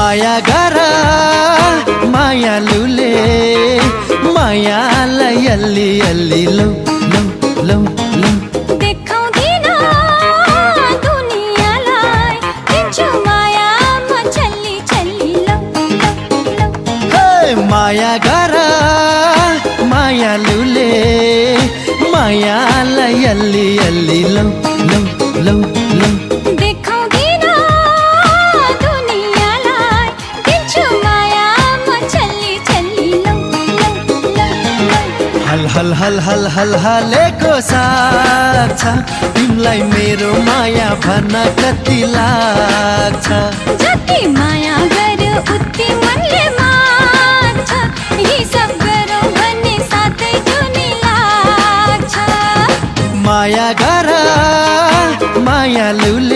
माया गर मायालुले मायालाई अलि अलि लौ लौ लौ लौ देखाउँदिन दुनियाँलाई दिन्छु माया म छल्ली छल्ली लौ लौ लौ हे माया गर मायालुले मायालाई अलि अलि लौ लौ लौ लौ देखाउँदिन दुनियाँलाई दिन्छु माया म छल्ली छल्ली लौ लौ लौ लौ हल हल हल हल हल हलेको साथ छ तिमीलाई मेरो माया भन्न कति लाग्छ जति माया गर्यो उति मनले माग्छ हिसाब गरौँ भन्ने साथै जुनी लाग्छ माया गर मायालुले